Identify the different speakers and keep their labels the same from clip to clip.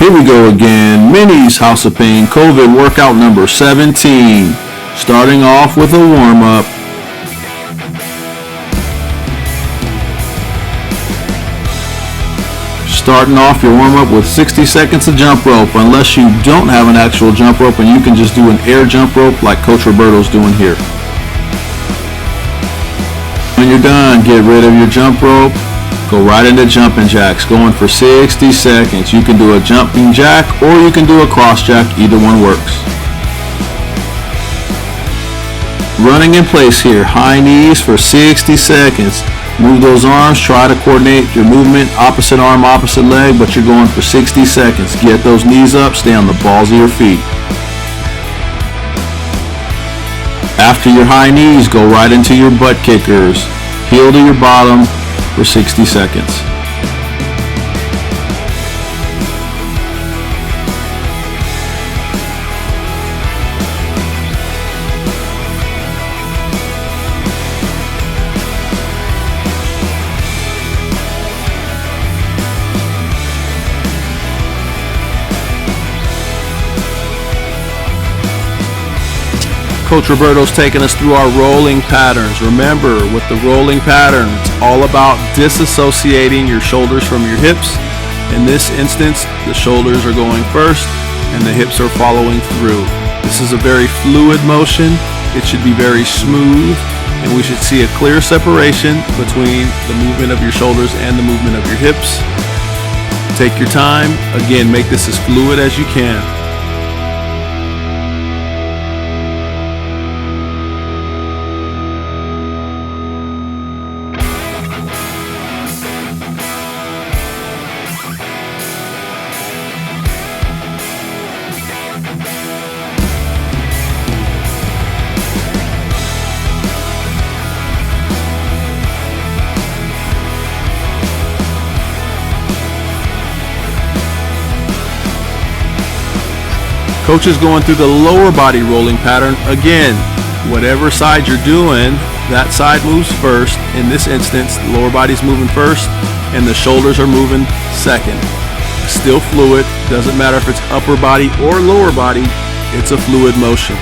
Speaker 1: Here we go again. Minnie's House of Pain COVID workout number 17. Starting off with a warm-up. Starting off your warm-up with 60 seconds of jump rope, unless you don't have an actual jump rope and you can just do an air jump rope like Coach Roberto's doing here. When you're done, get rid of your jump rope. Go right into jumping jacks, going for 60 seconds. You can do a jumping jack or you can do a cross jack. Either one works. Running in place here, high knees for 60 seconds. Move those arms, try to coordinate your movement, opposite arm, opposite leg, but you're going for 60 seconds. Get those knees up, stay on the balls of your feet. After your high knees, go right into your butt kickers. Heel to your bottom for 60 seconds. Coach Roberto's taking us through our rolling patterns. Remember, with the rolling pattern, it's all about disassociating your shoulders from your hips. In this instance, the shoulders are going first and the hips are following through. This is a very fluid motion. It should be very smooth, and we should see a clear separation between the movement of your shoulders and the movement of your hips. Take your time. Again, make this as fluid as you can. Coach is going through the lower body rolling pattern. Again, whatever side you're doing, that side moves first. In this instance, the lower body's moving first and the shoulders are moving second. Still fluid. Doesn't matter if it's upper body or lower body, it's a fluid motion.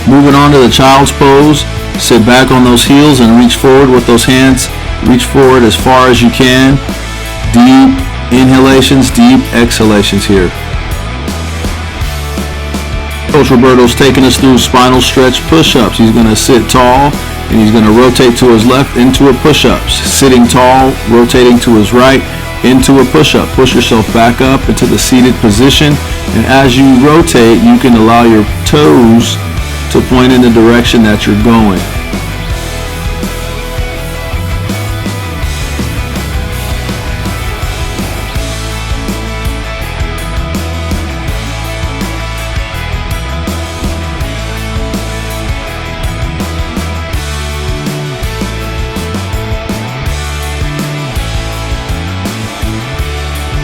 Speaker 1: Moving on to the child's pose. Sit back on those heels and reach forward with those hands. Reach forward as far as you can. Deep inhalations, deep exhalations here. Coach Roberto's taking us through spinal stretch push ups. He's going to sit tall and he's going to rotate to his left into a push ups. Sitting tall, rotating to his right into a push up. Push yourself back up into the seated position, and as you rotate, you can allow your toes to point in the direction that you're going.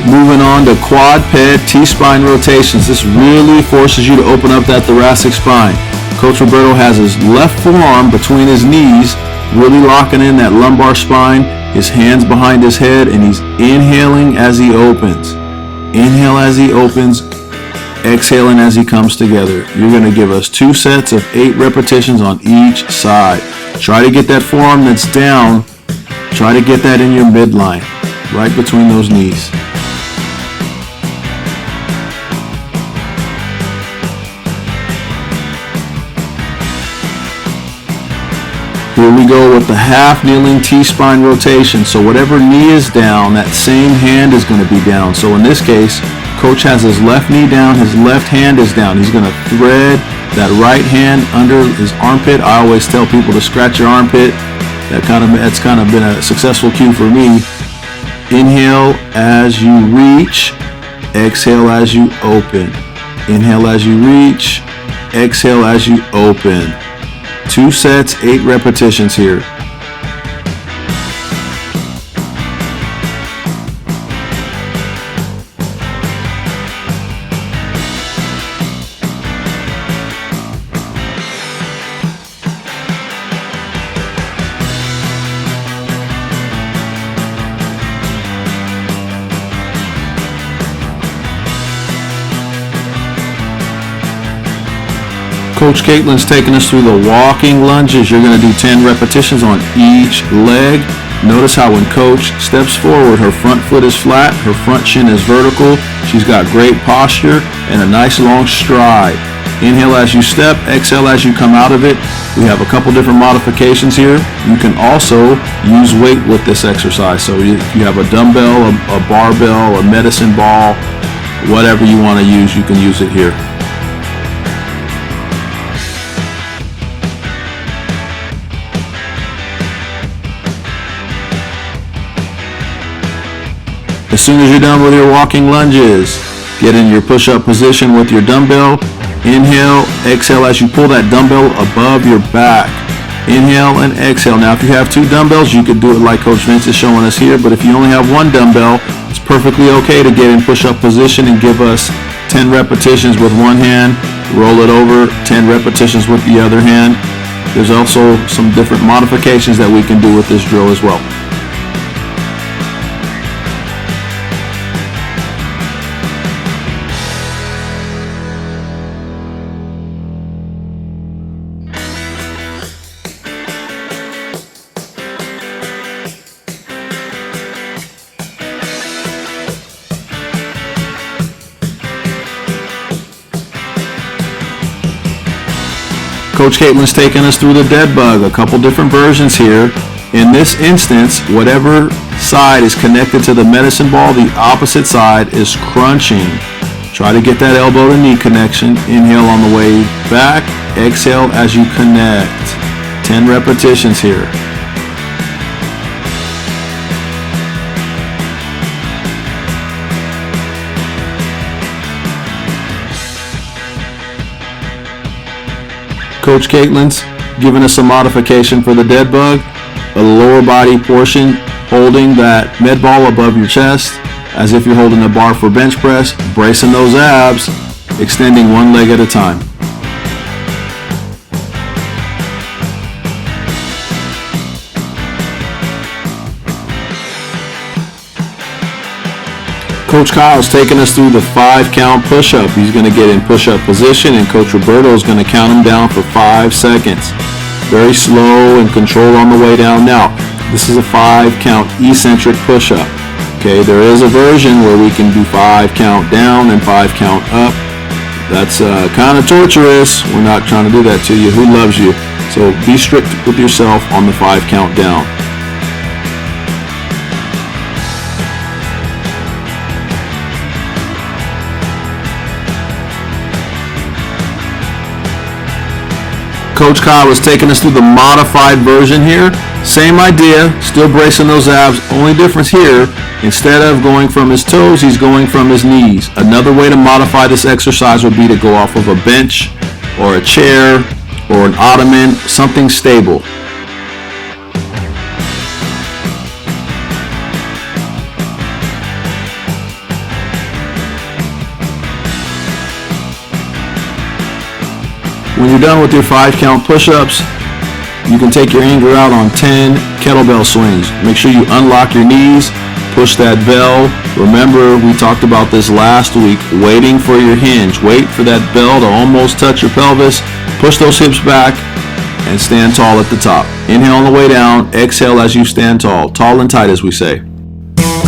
Speaker 1: Moving on to quad Ped T-Spine Rotations. This really forces you to open up that thoracic spine. Coach Roberto has his left forearm between his knees, really locking in that lumbar spine, his hands behind his head, and he's inhaling as he opens. Inhale as he opens, exhaling as he comes together. You're going to give us 2 sets of 8 repetitions on each side. Try to get that forearm that's down, try to get that in your midline, right between those knees. Here we go with the half kneeling T-spine rotation. So whatever knee is down, that same hand is going to be down. So in this case, Coach has his left knee down, his left hand is down. He's going to thread that right hand under his armpit. I always tell people to scratch your armpit. That's kind of been a successful cue for me. Inhale as you reach, exhale as you open. Inhale as you reach, exhale as you open. 2 sets, 8 repetitions here. Coach Caitlin's taking us through the walking lunges. You're going to do 10 repetitions on each leg. Notice how when Coach steps forward, her front foot is flat, her front shin is vertical. She's got great posture and a nice long stride. Inhale as you step, exhale as you come out of it. We have a couple different modifications here. You can also use weight with this exercise. So you have a dumbbell, a barbell, a medicine ball, whatever you want to use, you can use it here. As soon as you're done with your walking lunges, get in your push-up position with your dumbbell. Inhale, exhale as you pull that dumbbell above your back. Inhale and exhale. Now if you have 2 dumbbells, you could do it like Coach Vince is showing us here, but if you only have 1 dumbbell, it's perfectly okay to get in push-up position and give us 10 repetitions with one hand, roll it over, 10 repetitions with the other hand. There's also some different modifications that we can do with this drill as well. Coach Caitlin's taking us through the Deadbug, a couple different versions here. In this instance, whatever side is connected to the medicine ball, the opposite side is crunching. Try to get that elbow to knee connection. Inhale on the way back, exhale as you connect. 10 repetitions here. Coach Caitlin's giving us a modification for the Deadbug, a lower body portion holding that med ball above your chest as if you're holding a bar for bench press, bracing those abs, extending one leg at a time. Coach Kyle's taking us through the 5-count push-up. He's going to get in push-up position, and Coach Roberto is going to count him down for 5 seconds. Very slow and controlled on the way down. Now, this is a 5-count eccentric push-up. Okay, there is a version where we can do 5-count down and 5-count up. That's kind of torturous. We're not trying to do that to you. Who loves you? So be strict with yourself on the 5-count down. Coach Kyle was taking us through the modified version here. Same idea, still bracing those abs. Only difference here, instead of going from his toes, he's going from his knees. Another way to modify this exercise would be to go off of a bench or a chair or an ottoman, something stable. When you're done with your 5-count push-ups, you can take your anger out on 10 kettlebell swings. Make sure you unlock your knees, push that bell. Remember, we talked about this last week, waiting for your hinge. Wait for that bell to almost touch your pelvis. Push those hips back and stand tall at the top. Inhale on the way down, exhale as you stand tall. Tall and tight, as we say.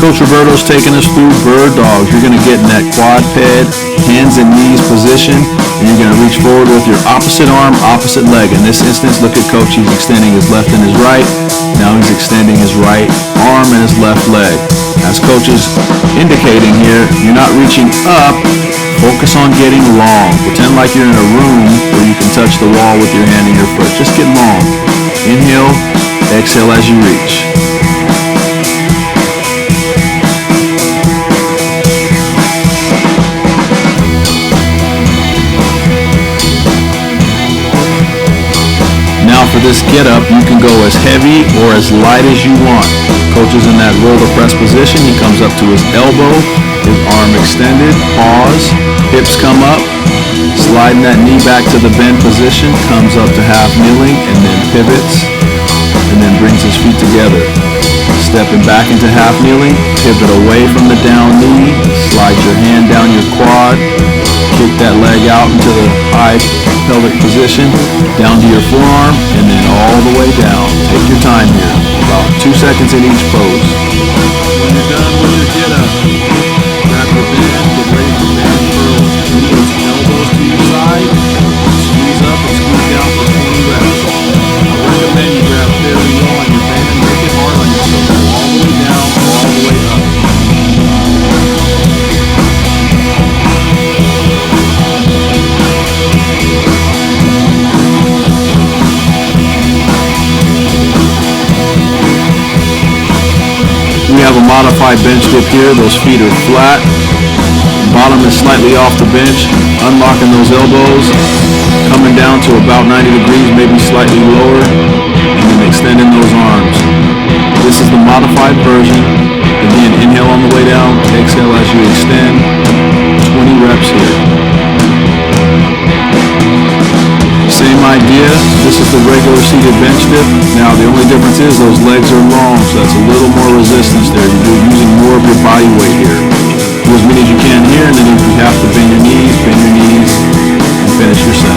Speaker 1: Coach Roberto's taking us through bird dogs. You're going to get in that quad ped, hands and knees position, and you're going to reach forward with your opposite arm, opposite leg. In this instance, look at Coach. He's extending his left and his right. Now he's extending his right arm and his left leg. As Coach is indicating here, you're not reaching up. Focus on getting long. Pretend like you're in a room where you can touch the wall with your hand and your foot. Just get long. Inhale, exhale as you reach. Now for this get up, you can go as heavy or as light as you want. Coach is in that roller press position. He comes up to his elbow, his arm extended, pause, hips come up, sliding that knee back to the bend position, comes up to half kneeling and then pivots and then brings his feet together. Stepping back into half kneeling, pivot away from the down knee, slide your hand down your quad, kick Take that leg out into the high pelvic position, down to your forearm, and then all the way down. Take your time here, about 2 seconds in each pose. When you're done with your get up, grab your band, get ready for band curls. Move those elbows to your side, squeeze up and squeeze down for 20 reps. I recommend you grab fairly low on your band, make it hard on yourself, go all the way down, all the way up. We have a modified bench dip here. Those feet are flat. Bottom is slightly off the bench. Unlocking those elbows. Coming down to about 90 degrees, maybe slightly lower. And then extending those arms. This is the modified version. Again, inhale on the way down. Exhale as you extend. 20 reps here. Same idea. This is the regular seated bench dip. Now the only difference is those legs are long, so that's a little more resistance there. You're using more of your body weight here. Do as many as you can here, and then if you have to bend your knees, and finish your set.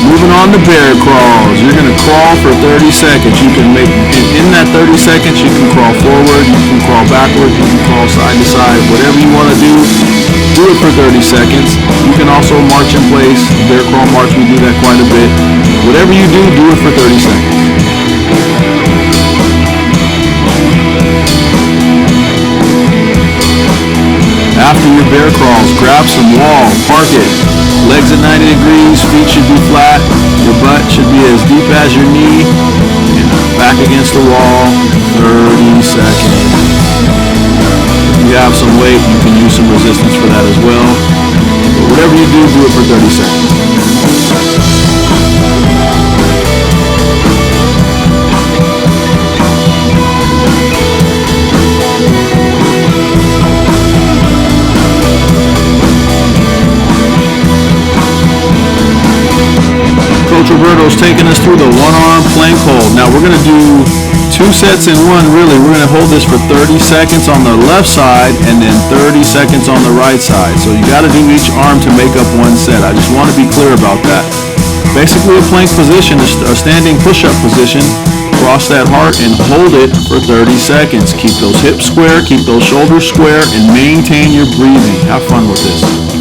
Speaker 1: Moving on to bear crawls. You're going to crawl for 30 seconds. You can make, in that 30 seconds, you can crawl forward, you can crawl backward, you can crawl side to side. Whatever you want to do it for 30 seconds. You can also march in place. Bear crawl march, we do that quite a bit. Whatever you do it for 30 seconds. After your bear crawls, grab some wall, park it. Legs at 90 degrees, feet should be flat. Your butt should be as deep as your knee. And back against the wall, 30 seconds. If you have some weight, you can use some resistance for that as well. But whatever you do it for 30 seconds. Coach Roberto's taking us through the one-arm plank hold. Now we're going to do 2 sets in one, really. We're going to hold this for 30 seconds on the left side and then 30 seconds on the right side. So you got to do each arm to make up one set. I just want to be clear about that. Basically a plank position, a standing push-up position. Cross that heart and hold it for 30 seconds. Keep those hips square, keep those shoulders square, and maintain your breathing. Have fun with this.